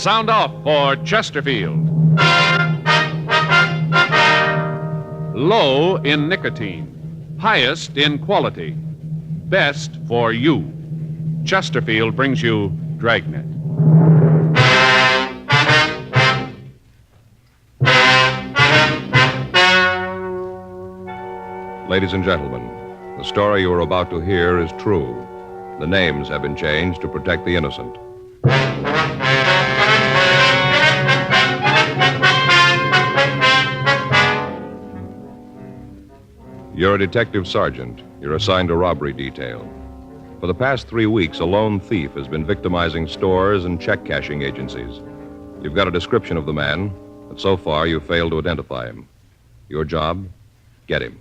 Sound off for Chesterfield. Low in nicotine, highest in quality, best for you. Chesterfield brings you Dragnet. Ladies and gentlemen, the story you are about to hear is true. The names have been changed to protect the innocent. You're a detective sergeant. You're assigned to robbery detail. For the past 3 weeks, a lone thief has been victimizing stores and check-cashing agencies. You've got a description of the man, but so far you've failed to identify him. Your job? Get him.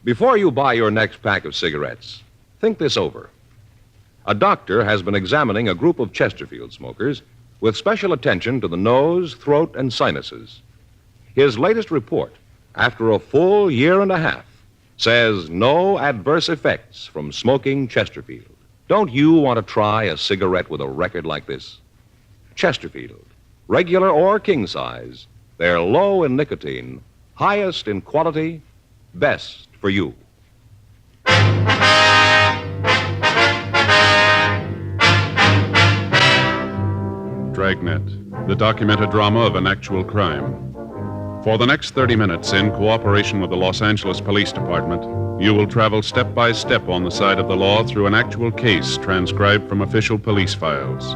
Before you buy your next pack of cigarettes, think this over. A doctor has been examining a group of Chesterfield smokers with special attention to the nose, throat, and sinuses. His latest report, after a full year and a half, says no adverse effects from smoking Chesterfield. Don't you want to try a cigarette with a record like this? Chesterfield, regular or king size, they're low in nicotine, highest in quality, best for you. Dragnet, the documented drama of an actual crime. For the next 30 minutes, in cooperation with the Los Angeles Police Department, you will travel step by step on the side of the law through an actual case transcribed from official police files.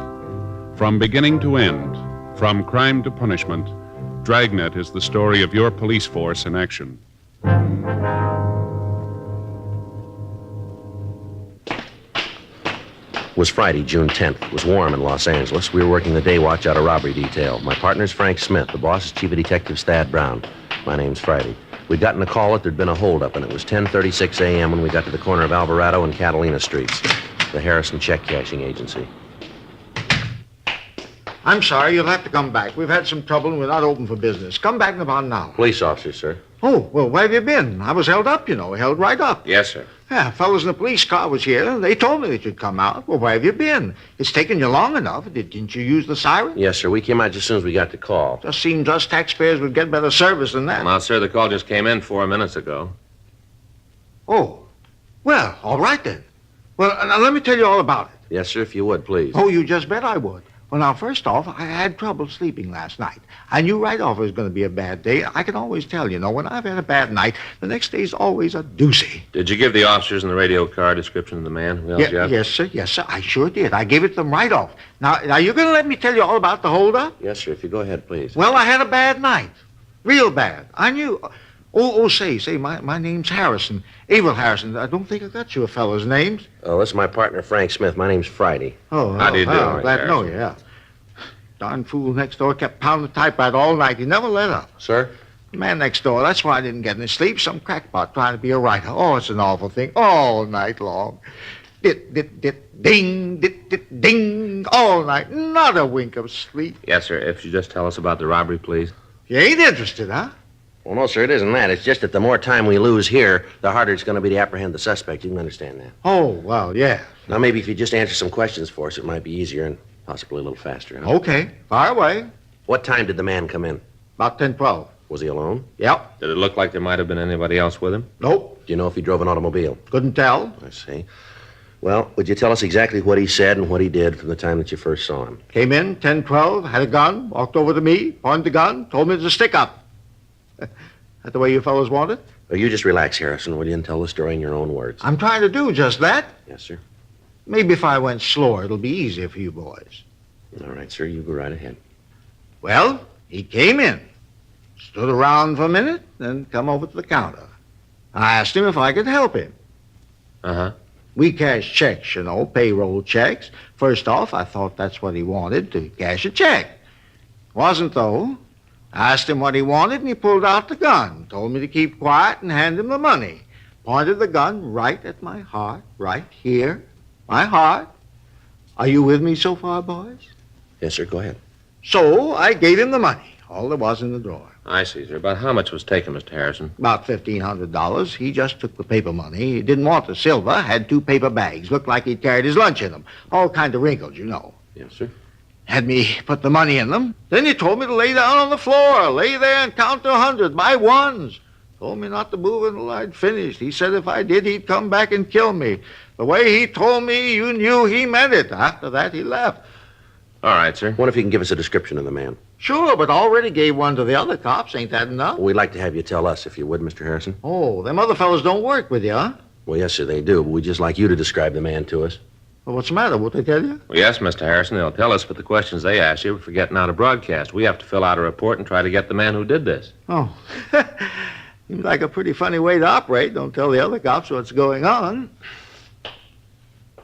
From beginning to end, from crime to punishment, Dragnet is the story of your police force in action. It was Friday, June 10th. It was warm in Los Angeles. We were working the day watch out of robbery detail. My partner's Frank Smith. The boss is Chief of Detectives Thad Brown. My name's Friday. We'd gotten a call that there'd been a holdup, and it was 10:36 a.m. when we got to the corner of Alvarado and Catalina Streets, the Harrison Check Cashing Agency. I'm sorry, you'll have to come back. We've had some trouble and we're not open for business. Come back in about an hour. Police officer, sir. Oh, well, where have you been? I was held up, held right up. Yes, sir. Yeah, fellows in the police car was here. They told me that you'd come out. Well, where have you been? It's taken you long enough. Didn't you use the siren? Yes, sir. We came out just as soon as we got the call. Just seems us taxpayers would get better service than that. Well, sir, the call just came in 4 minutes ago. Oh, well, all right then. Well, now let me tell you all about it. Yes, sir, if you would, please. Oh, you just bet I would. Well, now, first off, I had trouble sleeping last night. I knew right off it was going to be a bad day. I can always tell, when I've had a bad night, the next day's always a doozy. Did you give the officers in the radio car description of the man who held you up? Yes, sir. I sure did. I gave it to them right off. Now, you're going to let me tell you all about the holdup? Yes, sir, if you go ahead, please. Well, I had a bad night. Real bad. I knew... Say, my name's Harrison. Abel Harrison. I don't think I got you fellas' names. Oh, this is my partner, Frank Smith. My name's Friday. How do you do? Glad to know you, yeah. Darn fool next door kept pounding the typewriter all night. He never let up. Sir? The man next door, that's why I didn't get any sleep. Some crackpot trying to be a writer. Oh, it's an awful thing. All night long. Dit, dit, dit, ding, dit, dit, ding. All night. Not a wink of sleep. Yes, sir. If you just tell us about the robbery, please. You ain't interested, huh? Well, no, sir, it isn't that. It's just that the more time we lose here, the harder it's going to be to apprehend the suspect. You can understand that. Oh, well, yeah. Now, maybe if you just answer some questions for us, it might be easier and possibly a little faster. Huh? Okay. Fire away. What time did the man come in? About 10:12. Was he alone? Yep. Did it look like there might have been anybody else with him? Nope. Do you know if he drove an automobile? Couldn't tell. I see. Well, would you tell us exactly what he said and what he did from the time that you first saw him? Came in, 10:12, had a gun, walked over to me, pointed the gun, told me to stick up. That the way you fellows want it? Well, you just relax, Harrison, will you, and tell the story in your own words. I'm trying to do just that. Yes, sir. Maybe if I went slower, it'll be easier for you boys. All right, sir, you go right ahead. Well, he came in, stood around for a minute, then come over to the counter. I asked him if I could help him. Uh-huh. We cash checks, payroll checks. First off, I thought that's what he wanted, to cash a check. Wasn't, though. I asked him what he wanted, and he pulled out the gun, told me to keep quiet and hand him the money. Pointed the gun right at my heart, right here. My heart. Are you with me so far, boys? Yes, sir, go ahead. So I gave him the money, all there was in the drawer. I see, sir. About how much was taken, Mr. Harrison? About $1,500. He just took the paper money. He didn't want the silver. Had 2 paper bags. Looked like he'd carried his lunch in them. All kind of wrinkles, you know. Yes, sir. Had me put the money in them. Then he told me to lay down on the floor. Lay there and count to 100 by ones. Told me not to move until I'd finished. He said if I did, he'd come back and kill me. The way he told me, you knew he meant it. After that, he left. All right, sir. What if you can give us a description of the man? Sure, but already gave one to the other cops. Ain't that enough? We'd like to have you tell us, if you would, Mr. Harrison. Oh, them other fellows don't work with you, huh? Well, yes, sir, they do, but we'd just like you to describe the man to us. Well, what's the matter? Won't they tell you? Well, yes, Mr. Harrison, they'll tell us, but the questions they ask you for getting out a broadcast. We have to fill out a report and try to get the man who did this. Oh. Seems like a pretty funny way to operate. Don't tell the other cops what's going on.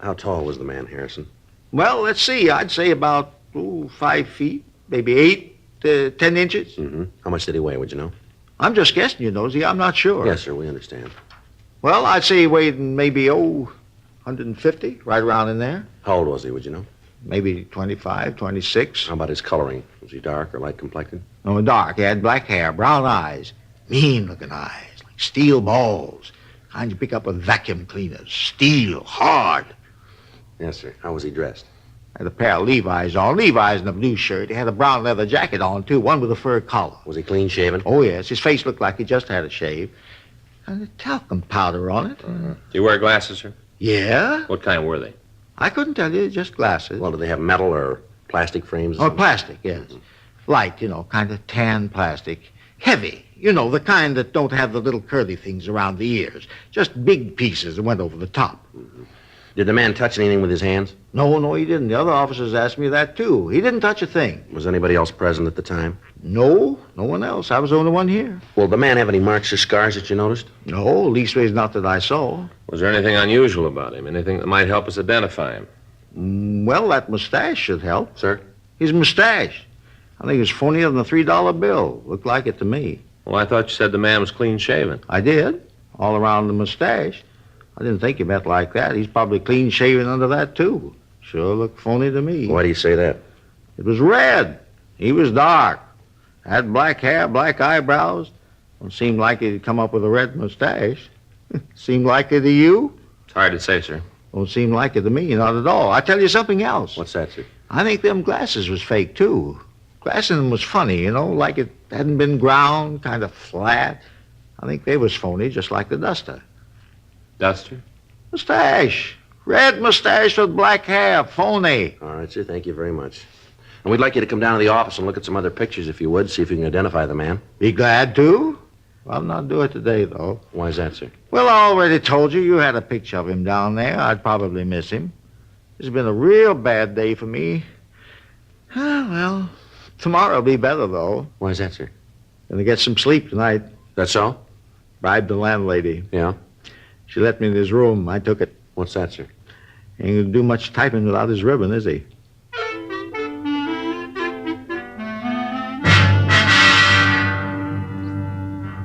How tall was the man, Harrison? Well, let's see. I'd say about 5 feet, maybe 8 to 10 inches. Mm-hmm. How much did he weigh, would you know? I'm just guessing, you Nosy. I'm not sure. Yes, sir, we understand. Well, I'd say he weighed maybe, 150, right around in there. How old was he, would you know? Maybe 25, 26. How about his coloring? Was he dark or light complected? No, dark. He had black hair, brown eyes, mean-looking eyes, like steel balls. Kind you pick up with vacuum cleaners. Steel, hard. Yes, sir. How was he dressed? Had a pair of Levi's on. Levi's and a blue shirt. He had a brown leather jacket on, too, one with a fur collar. Was he clean-shaven? Oh, yes. His face looked like he just had a shave. And a talcum powder on it. Do you wear glasses, sir? Yeah? What kind were they? I couldn't tell you, just glasses. Well, did they have metal or plastic frames? Oh, plastic, yes. Light, kind of tan plastic. Heavy, the kind that don't have the little curly things around the ears. Just big pieces that went over the top. Mm-hmm. Did the man touch anything with his hands? No, he didn't. The other officers asked me that, too. He didn't touch a thing. Was anybody else present at the time? No one else. I was the only one here. Well, did the man have any marks or scars that you noticed? No, leastways not that I saw. Was there anything unusual about him? Anything that might help us identify him? Well, that mustache should help. Sir? His mustache. I think it was phonier than a $3 bill. Looked like it to me. Well, I thought you said the man was clean-shaven. I did. All around the mustache. I didn't think he meant like that. He's probably clean-shaven under that, too. Sure looked phony to me. Why do you say that? It was red. He was dark. Had black hair, black eyebrows. Don't seem like he'd come up with a red mustache. Seem like it to you? It's hard to say, sir. Don't seem like it to me, not at all. I tell you something else. What's that, sir? I think them glasses was fake, too. Glass in them was funny, like it hadn't been ground, kind of flat. I think they was phony, just like the duster. Duster? Mustache. Red mustache with black hair. Phony. All right, sir. Thank you very much. And we'd like you to come down to the office and look at some other pictures, if you would, see if you can identify the man. Be glad to. I'll not do it today, though. Why is that, sir? Well, I already told you had a picture of him down there. I'd probably miss him. It's been a real bad day for me. Well, tomorrow'll be better, though. Why is that, sir? Gonna get some sleep tonight. That's so? Bribed the landlady. Yeah? She let me in his room. I took it. What's that, sir? Ain't gonna do much typing without his ribbon, is he?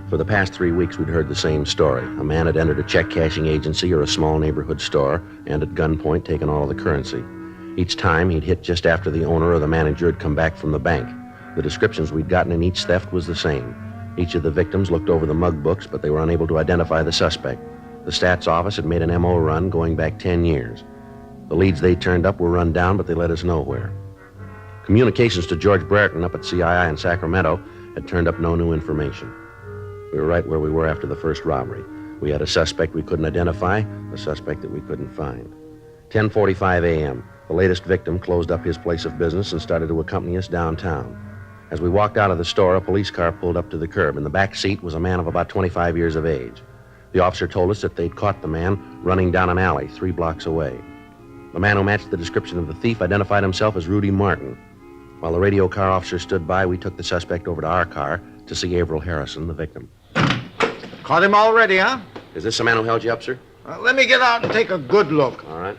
For the past 3 weeks, we'd heard the same story. A man had entered a check-cashing agency or a small neighborhood store and at gunpoint taken all of the currency. Each time, he'd hit just after the owner or the manager had come back from the bank. The descriptions we'd gotten in each theft was the same. Each of the victims looked over the mug books, but they were unable to identify the suspect. The stats office had made an M.O. run going back 10 years. The leads they turned up were run down, but they led us nowhere. Communications to George Brereton up at CII in Sacramento had turned up no new information. We were right where we were after the first robbery. We had a suspect we couldn't identify, a suspect that we couldn't find. 10:45 a.m., the latest victim closed up his place of business and started to accompany us downtown. As we walked out of the store, a police car pulled up to the curb. In the back seat was a man of about 25 years of age. The officer told us that they'd caught the man running down an alley 3 blocks away. The man who matched the description of the thief identified himself as Rudy Martin. While the radio car officer stood by, we took the suspect over to our car to see Averill Harrison, the victim. Caught him already, huh? Is this the man who held you up, sir? Let me get out and take a good look. All right.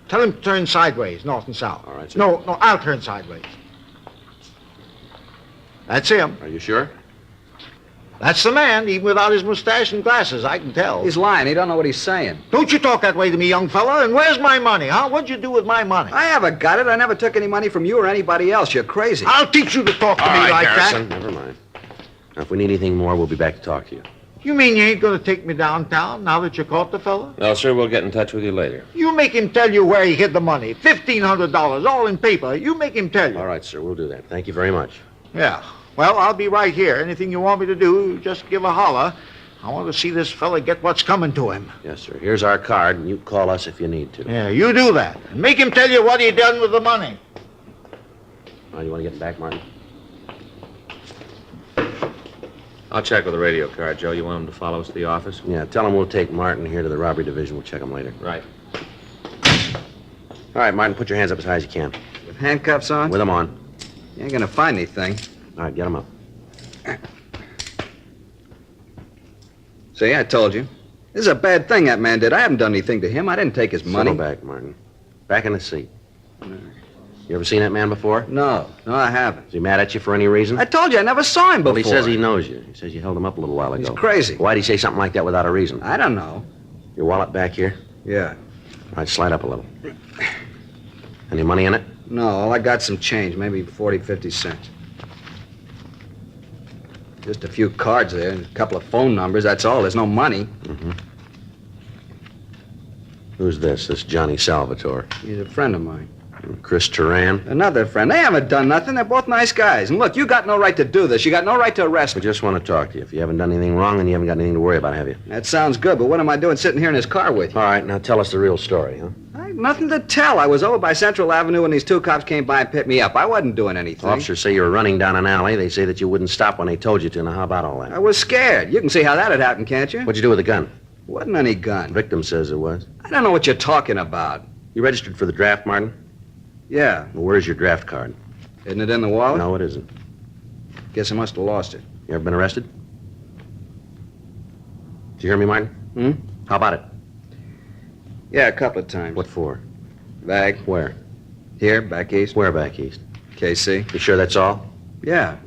Tell him to turn sideways, north and south. All right, sir. No, I'll turn sideways. That's him. Are you sure? That's the man, even without his mustache and glasses, I can tell. He's lying. He don't know what he's saying. Don't you talk that way to me, young fella. And where's my money, huh? What'd you do with my money? I haven't got it. I never took any money from you or anybody else. You're crazy. I'll teach you to talk to All me right, like Harrison, that. never mind. Now, if we need anything more, we'll be back to talk to you. You mean you ain't gonna take me downtown now that you caught the fella? No, sir, we'll get in touch with you later. You make him tell you where he hid the money. $1,500, all in paper. You make him tell you. All right, sir, we'll do that. Thank you very much. Yeah. Well, I'll be right here. Anything you want me to do, just give a holler. I want to see this fella get what's coming to him. Yes, sir. Here's our card, and you can call us if you need to. Yeah, you do that. And make him tell you what he done with the money. Oh, you want to get back, Martin? I'll check with the radio card, Joe. You want him to follow us to the office? Yeah, tell him we'll take Martin here to the robbery division. We'll check him later. Right. All right, Martin, put your hands up as high as you can. With handcuffs on? With them on. You ain't gonna find anything. All right, get them up. See, I told you. This is a bad thing that man did. I haven't done anything to him. I didn't take his money. Settle back, Martin. Back in the seat. You ever seen that man before? No, I haven't. Is he mad at you for any reason? I told you I never saw him before. Well, he says he knows you. He says you held him up a little while ago. He's crazy. Why'd he say something like that without a reason? I don't know. Your wallet back here? Yeah. All right, slide up a little. Any money in it? No, all I got some change, maybe 40, 50 cents. Just a few cards there and a couple of phone numbers, that's all. There's no money. Mm-hmm. Who's this Johnny Salvatore? He's a friend of mine. Chris Turan? Another friend. They haven't done nothing. They're both nice guys. And look, you got no right to do this. You got no right to arrest We me. just want to talk to you. If you haven't done anything wrong, then you haven't got anything to worry about, have you? That sounds good, but what am I doing sitting here in his car with you? All right, now tell us the real story, huh? I have nothing to tell. I was over by Central Avenue when these two cops came by and picked me up. I wasn't doing anything. Officers say you were running down an alley. They say that you wouldn't stop when they told you to. Now, how about all I that? was scared. You can see how that had happened, can't you? What'd you do with the gun? Wasn't any gun. The victim says it was. I don't know what you're talking about. You registered for the draft, Martin? Yeah. Well, where's your draft card? Isn't it in the wallet? No, it isn't. Guess I must have lost it. You ever been arrested? Did you hear me, Martin? Hmm? How about it? Yeah, a couple of times. What for? Back. Where? Here, back east. Where back east? KC. You sure that's all? Yeah.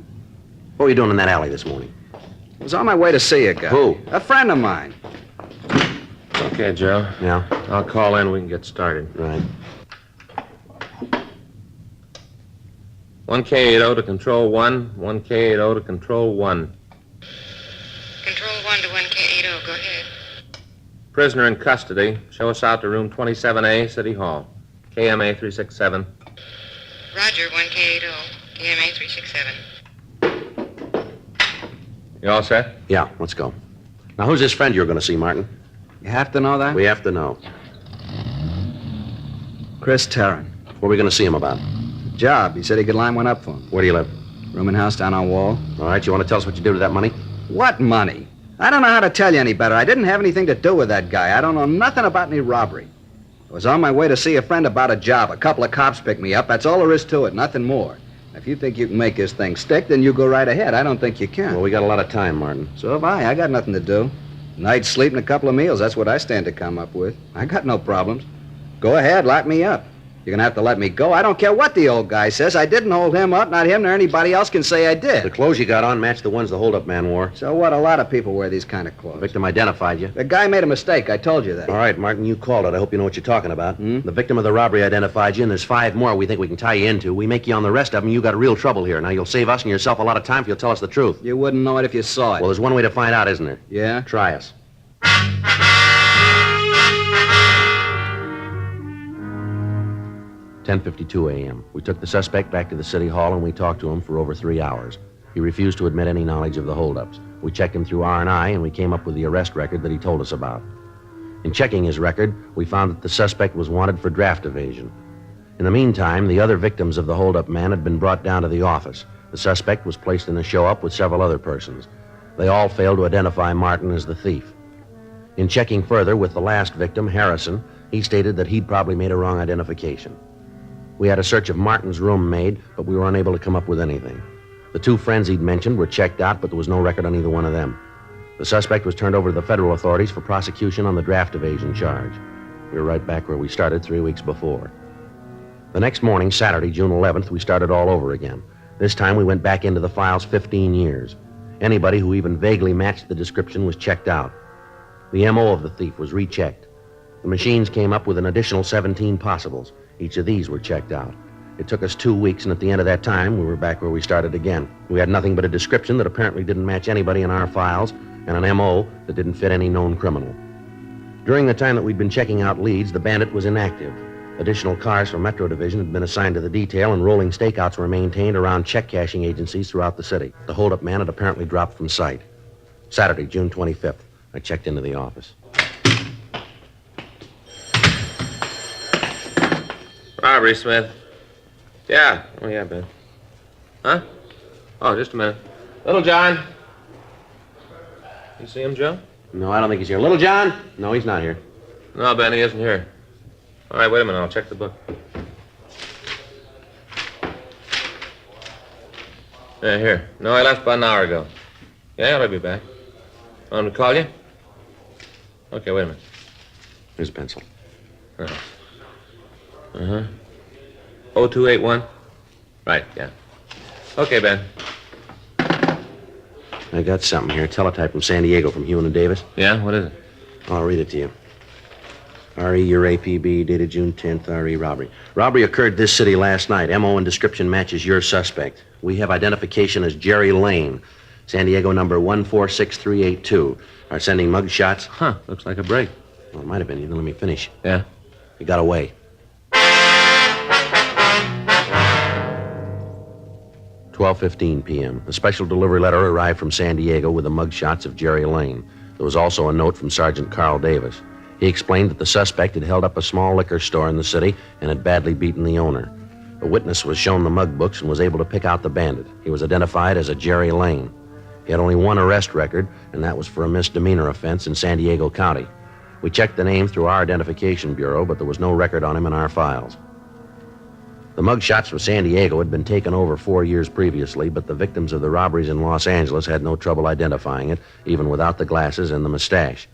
What were you doing in that alley this morning? I was on my way to see a guy. Who? A friend of mine. Okay, Joe. Yeah? I'll call in. We can get started. Right. 1K80 to Control 1. 1K80 to Control 1. Control 1 to 1K80. Go ahead. Prisoner in custody. Show us out to room 27A, City Hall. KMA 367. Roger, 1K80. KMA 367. You all set? Yeah, let's go. Now, who's this friend you're going to see, Martin? You have to know that? We have to know. Chris Tarrant. What are we going to see him about? Job. He said he could line one up for him. Where do you live? Rooming house down on Wall. All right, you want to tell us what you did with that money? What money? I don't know how to tell you any better. I didn't have anything to do with that guy. I don't know nothing about any robbery. I was on my way to see a friend about a job. A couple of cops picked me up. That's all there is to it, nothing more. If you think you can make this thing stick, then you go right ahead. I don't think you can. Well, we got a lot of time, Martin. So have I. I got nothing to do. Night's sleep and a couple of meals. That's what I stand to come up with. I got no problems. Go ahead, lock me up. You're going to have to let me go. I don't care what the old guy says. I didn't hold him up. Not him nor anybody else can say I The did. clothes you got on match the ones the hold-up man wore. So what? A lot of people wear these kind of The clothes. victim identified you. The guy made a mistake. I told you that. All right, Martin, you called it. I hope you know what you're talking about. The victim of the robbery identified you, and there's 5 more we think we can tie you into. We make you on the rest of them, you got real trouble here. Now, you'll save us and yourself a lot of time if you'll tell us the truth. You wouldn't know it if you saw it. Well, there's one way to find out, isn't there? Yeah? Try us. 10:52 a.m. We took the suspect back to the city hall and we talked to him for over 3 hours. He refused to admit any knowledge of the holdups. We checked him through R&I and we came up with the arrest record that he told us about. In checking his record, we found that the suspect was wanted for draft evasion. In the meantime, the other victims of the holdup man had been brought down to the office. The suspect was placed in a show-up with several other persons. They all failed to identify Martin as the thief. In checking further with the last victim, Harrison, he stated that he'd probably made a wrong identification. We had a search of Martin's room made, but we were unable to come up with anything. The 2 friends he'd mentioned were checked out, but there was no record on either one of them. The suspect was turned over to the federal authorities for prosecution on the draft evasion charge. We were right back where we started 3 weeks before. The next morning, Saturday, June 11th, we started all over again. This time we went back into the files 15 years. Anybody who even vaguely matched the description was checked out. The M.O. of the thief was rechecked. The machines came up with an additional 17 possibles. Each of these were checked out. It took us 2 weeks, and at the end of that time, we were back where we started again. We had nothing but a description that apparently didn't match anybody in our files, and an M.O. that didn't fit any known criminal. During the time that we'd been checking out leads, the bandit was inactive. Additional cars from Metro Division had been assigned to the detail, and rolling stakeouts were maintained around check-cashing agencies throughout the city. The holdup man had apparently dropped from sight. Saturday, June 25th. I checked into the office. Robbery, Smith. Yeah. Oh, yeah, Ben. Huh? Oh, just a minute. Little John. You see him, Joe? No, I don't think he's here. Little John? No, he's not here. No, Ben, he isn't here. All right, wait a minute. I'll check the book. Yeah, here. No, I left about an hour ago. Yeah, I'll be back. Want him to call you? Okay, wait a minute. Here's a pencil. Uh-huh. 0281? Right, yeah. Okay, Ben. I got something here. Teletype from San Diego from Hewin and Davis. Yeah, what is it? I'll read it to you. R.E. your APB, dated June 10th, R.E. robbery. Robbery occurred this city last night. M.O. and description matches your suspect. We have identification as Jerry Lane. San Diego number 146382. Are sending mug shots. Huh, looks like a break. Well, it might have been. You didn't let me finish. Yeah? He got away. 12:15 p.m. A special delivery letter arrived from San Diego with the mug shots of Jerry Lane. There was also a note from Sergeant Carl Davis. He explained that the suspect had held up a small liquor store in the city and had badly beaten the owner. A witness was shown the mug books and was able to pick out the bandit. He was identified as a Jerry Lane. He had only one arrest record, and that was for a misdemeanor offense in San Diego County. We checked the name through our identification bureau, but there was no record on him in our files. The mug shots from San Diego had been taken over 4 years previously, but the victims of the robberies in Los Angeles had no trouble identifying it, even without the glasses and the mustache.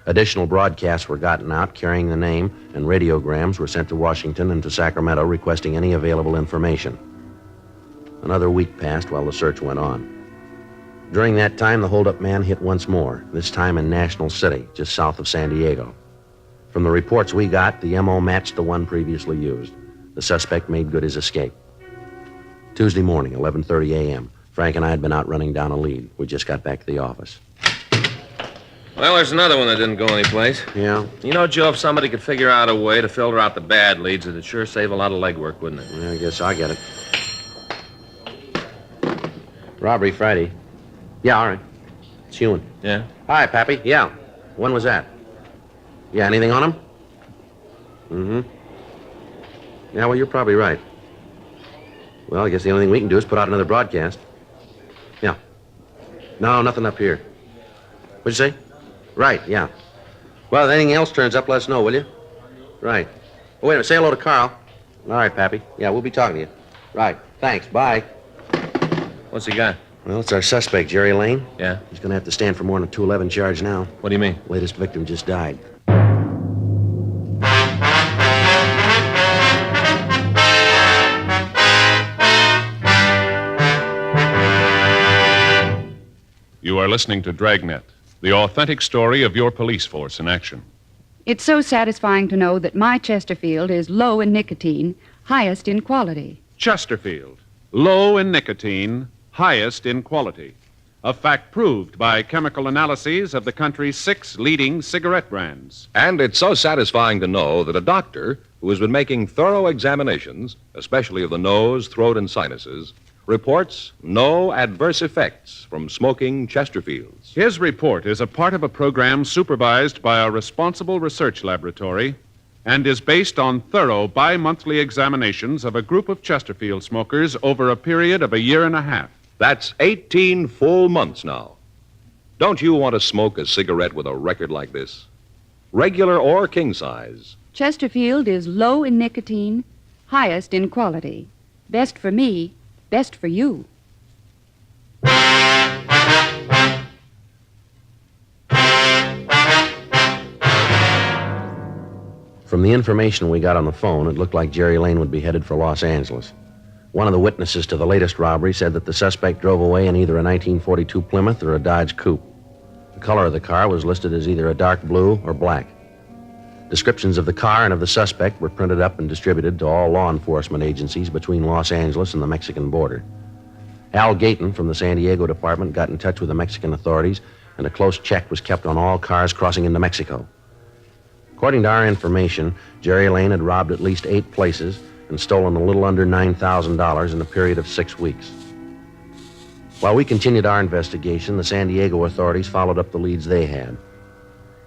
Additional broadcasts were gotten out carrying the name, and radiograms were sent to Washington and to Sacramento requesting any available information. Another week passed while the search went on. During that time, the holdup man hit once more, this time in National City, just south of San Diego. From the reports we got, the M.O. matched the one previously used. The suspect made good his escape. Tuesday morning, 11:30 a.m. Frank and I had been out running down a lead. We just got back to the office. Well, there's another one that didn't go anyplace. Yeah? You know, Joe, if somebody could figure out a way to filter out the bad leads, it'd sure save a lot of legwork, wouldn't it? Yeah, I guess I get it. Robbery Friday. Yeah, all right. It's Hewin. Yeah? Hi, Pappy. Yeah. When was that? Yeah, anything on him? Mm-hmm. Yeah, well, you're probably right. Well, I guess the only thing we can do is put out another broadcast. Yeah. No, nothing up here. What'd you say? Right, yeah. Well, if anything else turns up, let us know, will you? Right. Oh, wait a minute. Say hello to Carl. All right, Pappy. Yeah, we'll be talking to you. Right. Thanks. Bye. What's he got? Well, it's our suspect, Jerry Lane. Yeah? He's going to have to stand for more than a 211 charge now. What do you mean? Latest victim just died. You are listening to Dragnet, the authentic story of your police force in action. It's so satisfying to know that my Chesterfield is low in nicotine, highest in quality. Chesterfield, low in nicotine, highest in quality. A fact proved by chemical analyses of the country's 6 leading cigarette brands. And it's so satisfying to know that a doctor who has been making thorough examinations, especially of the nose, throat, and sinuses, reports no adverse effects from smoking Chesterfields. His report is a part of a program supervised by a responsible research laboratory and is based on thorough bi-monthly examinations of a group of Chesterfield smokers over a period of a year and a half. That's 18 full months now. Don't you want to smoke a cigarette with a record like this? Regular or king size. Chesterfield is low in nicotine, highest in quality. Best for me, best for you. From the information we got on the phone, it looked like Jerry Lane would be headed for Los Angeles. One of the witnesses to the latest robbery said that the suspect drove away in either a 1942 Plymouth or a Dodge Coupe. The color of the car was listed as either a dark blue or black. Descriptions of the car and of the suspect were printed up and distributed to all law enforcement agencies between Los Angeles and the Mexican border. Al Gayton from the San Diego department got in touch with the Mexican authorities, and a close check was kept on all cars crossing into Mexico. According to our information, Jerry Lane had robbed at least 8 places and stolen a little under $9,000 in a period of 6 weeks. While we continued our investigation, the San Diego authorities followed up the leads they had.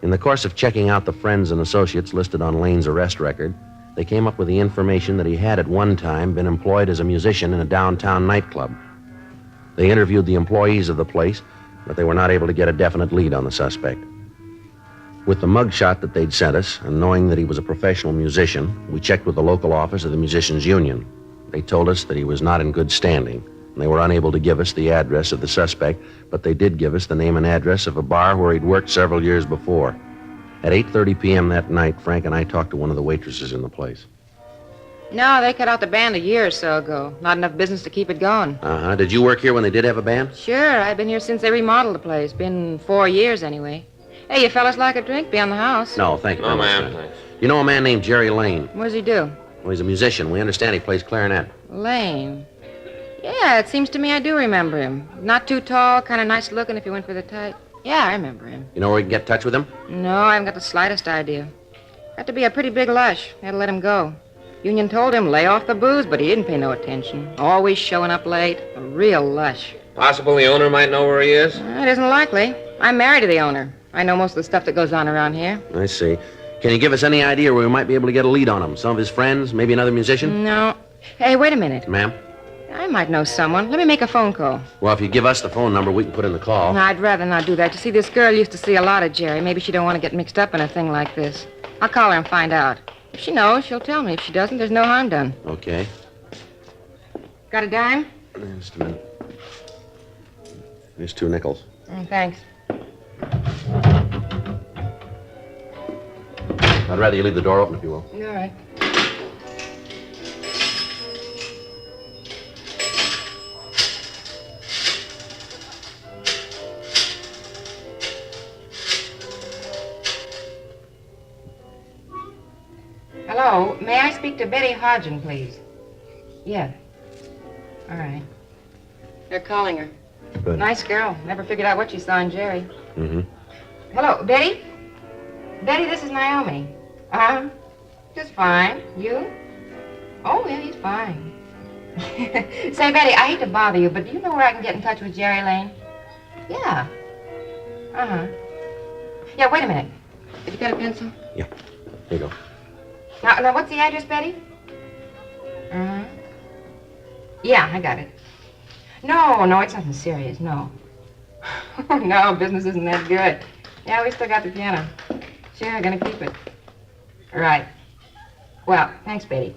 In the course of checking out the friends and associates listed on Lane's arrest record, they came up with the information that he had at one time been employed as a musician in a downtown nightclub. They interviewed the employees of the place, but they were not able to get a definite lead on the suspect. With the mugshot that they'd sent us, and knowing that he was a professional musician, we checked with the local office of the Musicians Union. They told us that he was not in good standing, and they were unable to give us the address of the suspect, but they did give us the name and address of a bar where he'd worked several years before. At 8:30 p.m. that night, Frank and I talked to one of the waitresses in the place. No, they cut out the band a year or so ago. Not enough business to keep it going. Uh-huh. Did you work here when they did have a band? Sure, I've been here since they remodeled the place. Been 4 years anyway. Hey, you fellas like a drink? Be on the house. No, thank you. No, very much, ma'am, sir. thanks. You know a man named Jerry Lane? What does he do? Well, he's a musician. We understand he plays clarinet. Lane. Yeah, it seems to me I do remember him. Not too tall, kind of nice looking if you went for the type. Yeah, I remember him. You know where we can get in touch with him? No, I haven't got the slightest idea. Got to be a pretty big lush. Had to let him go. Union told him lay off the booze, but he didn't pay no attention. Always showing up late. A real lush. Possible the owner might know where he is? It isn't likely. I'm married to the owner. I know most of the stuff that goes on around here. I see. Can you give us any idea where we might be able to get a lead on him? Some of his friends? Maybe another musician? No. Hey, wait a minute. Ma'am? I might know someone. Let me make a phone call. Well, if you give us the phone number, we can put in the call. No, I'd rather not do that. You see, this girl used to see a lot of Jerry. Maybe she don't want to get mixed up in a thing like this. I'll call her and find out. If she knows, she'll tell me. If she doesn't, there's no harm done. Okay. Got a dime? Just a minute. Here's 2 nickels. Thanks. I'd rather you leave the door open, if you will. All right. Hello, may I speak to Betty Hodgin, please? Yeah. All right. They're calling her. Good. Nice girl. Never figured out what she saw in Jerry. Mm-hmm. Hello, Betty? Betty, this is Naomi. Just fine. You? Oh, yeah, he's fine. Say, Betty, I hate to bother you, but do you know where I can get in touch with Jerry Lane? Yeah. Uh-huh. Yeah, wait a minute. Have you got a pencil? Yeah. Here you go. Now, what's the address, Betty? Uh-huh. Yeah, I got it. No, it's nothing serious, no. No, business isn't that good. Yeah, we still got the piano. Sure, gonna keep it. Right. Well, thanks, Betty.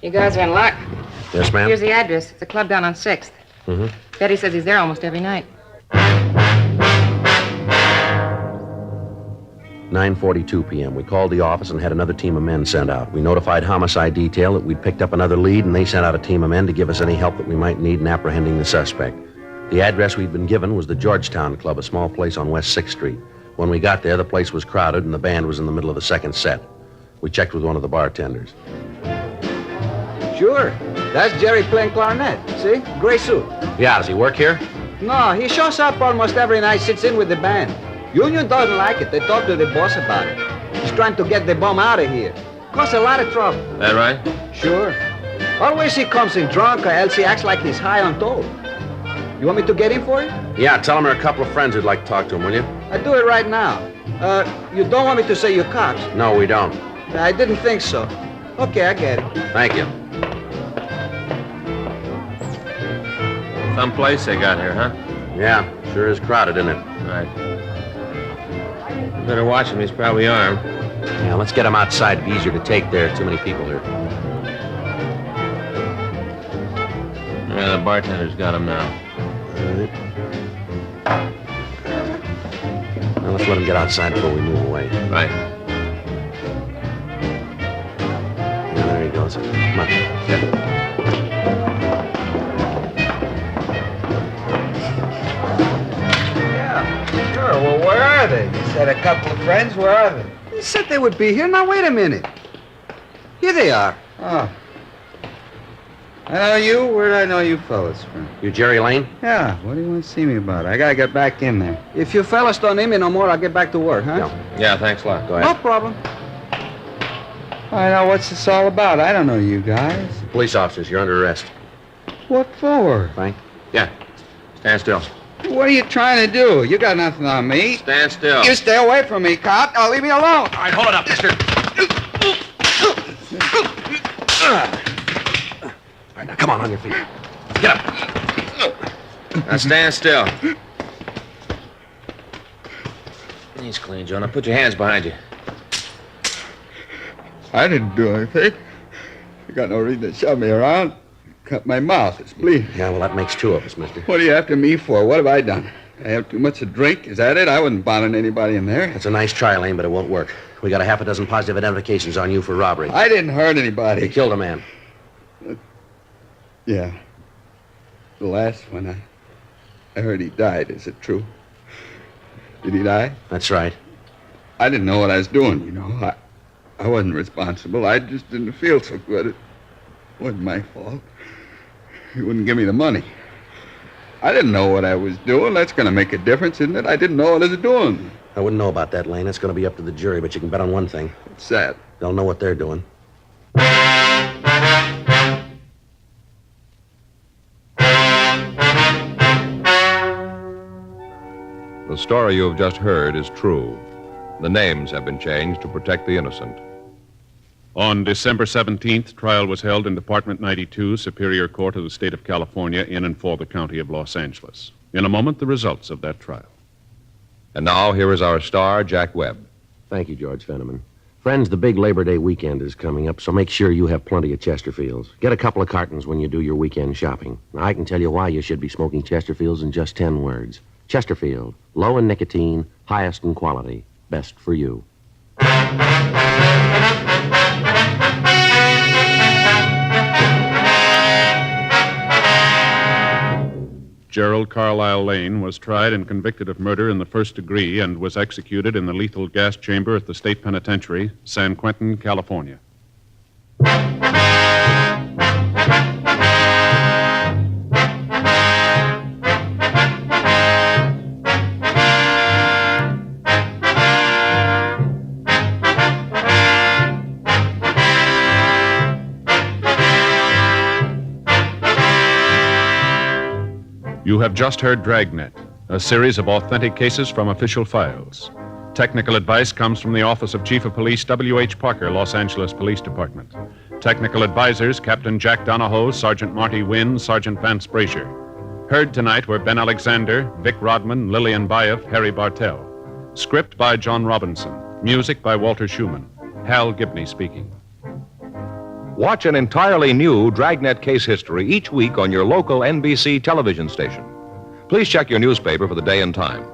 You guys are in luck. Yes, ma'am? Here's the address. It's a club down on 6th. Mm-hmm. Betty says he's there almost every night. 9:42 p.m. We called the office and had another team of men sent out. We notified homicide detail that we'd picked up another lead, and they sent out a team of men to give us any help that we might need in apprehending the suspect. The address we'd been given was the Georgetown Club, a small place on West 6th Street. When we got there, the place was crowded, and the band was in the middle of the second set. We checked with one of the bartenders. Sure. That's Jerry playing clarinet. See? Gray suit. Yeah, does he work here? No, he shows up almost every night, sits in with the band. Union doesn't like it. They talk to the boss about it. He's trying to get the bum out of here. Cause a lot of trouble. That right? Sure. Always he comes in drunk or else he acts like he's high on dope. You want me to get in for it? Yeah, tell him there are a couple of friends who'd like to talk to him, will you? I'll do it right now. You don't want me to say you're cops? No, we don't. I didn't think so. Okay, I get it. Thank you. Some place they got here, huh? Yeah, sure is crowded, isn't it? Right. Better watch him. He's probably armed. Yeah, let's get him outside. It'd be easier to take there. Too many people here. Yeah, the bartender's got him now. All right. Now let's let him get outside before we move away. Right. Yeah, there he goes. Come on. Get. got a couple of friends. Where are they? They said they would be here. Now, wait a minute. Here they are. Oh. I know you. Where did I know you fellas from? You Jerry Lane? Yeah, what do you want to see me about? I gotta get back in there. If you fellas don't need me no more, I'll get back to work, huh? No. Yeah, thanks a lot. Go No ahead. problem. All right, now what's this all about? I don't know you guys. Police officers, you're under arrest. What for? Frank? Yeah. Stand still. What are you trying to do? You got nothing on me. Stand still. You stay away from me, cop. Now leave me alone. All right, hold it up, mister. All right, now come on your feet. Get up. Now stand still. Knees clean, Joe. Now put your hands behind you. I didn't do anything. You got no reason to shove me around. Cut my mouth. It's bleeding. Yeah, well, that makes two of us, mister. What are you after me for? What have I done? I have too much to drink? Is that it? I wasn't bothering anybody in there. That's a nice try, Lane, but it won't work. We got a half a dozen positive identifications on you for robbery. I didn't hurt You anybody. killed a man. Yeah. The last one, I heard he died. Is it true? Did he die? That's right. I didn't know what I was doing, you know. I wasn't responsible. I just didn't feel so good. It wasn't my fault. He wouldn't give me the money. I didn't know what I was doing. That's going to make a difference, isn't it? I didn't know what I was doing. I wouldn't know about that, Lane. That's going to be up to the jury, but you can bet on one thing. What's that? They'll know what they're doing. The story you have just heard is true. The names have been changed to protect the innocent. On December 17th, trial was held in Department 92, Superior Court of the State of California, in and for the County of Los Angeles. In a moment, the results of that trial. And now, here is our star, Jack Webb. Thank you, George Fenneman. Friends, the big Labor Day weekend is coming up, so make sure you have plenty of Chesterfields. Get a couple of cartons when you do your weekend shopping. Now, I can tell you why you should be smoking Chesterfields in just 10 words. Chesterfield, low in nicotine, highest in quality, best for you. Gerald Carlisle Lane was tried and convicted of murder in the first degree and was executed in the lethal gas chamber at the state penitentiary, San Quentin, California. You have just heard Dragnet, a series of authentic cases from official files. Technical advice comes from the Office of Chief of Police W.H. Parker, Los Angeles Police Department. Technical advisors, Captain Jack Donahoe, Sergeant Marty Wynn, Sergeant Vance Brazier. Heard tonight were Ben Alexander, Vic Rodman, Lillian Baeff, Harry Bartell. Script by John Robinson. Music by Walter Schumann. Hal Gibney speaking. Watch an entirely new Dragnet case history each week on your local NBC television station. Please check your newspaper for the day and time.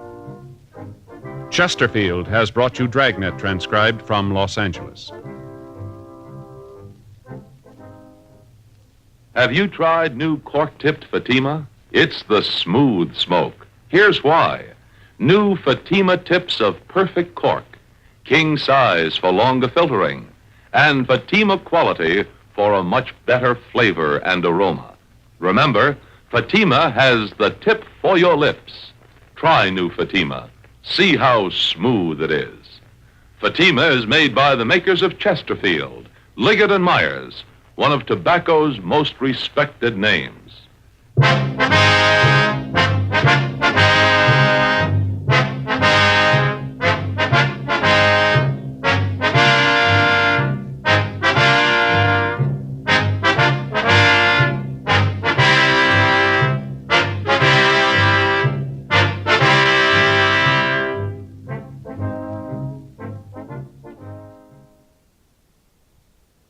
Chesterfield has brought you Dragnet, transcribed from Los Angeles. Have you tried new cork-tipped Fatima? It's the smooth smoke. Here's why. New Fatima tips of perfect cork, king size for longer filtering, and Fatima quality for a much better flavor and aroma. Remember, Fatima has the tip for your lips. Try new Fatima. See how smooth it is. Fatima is made by the makers of Chesterfield, Liggett & Myers, one of tobacco's most respected names.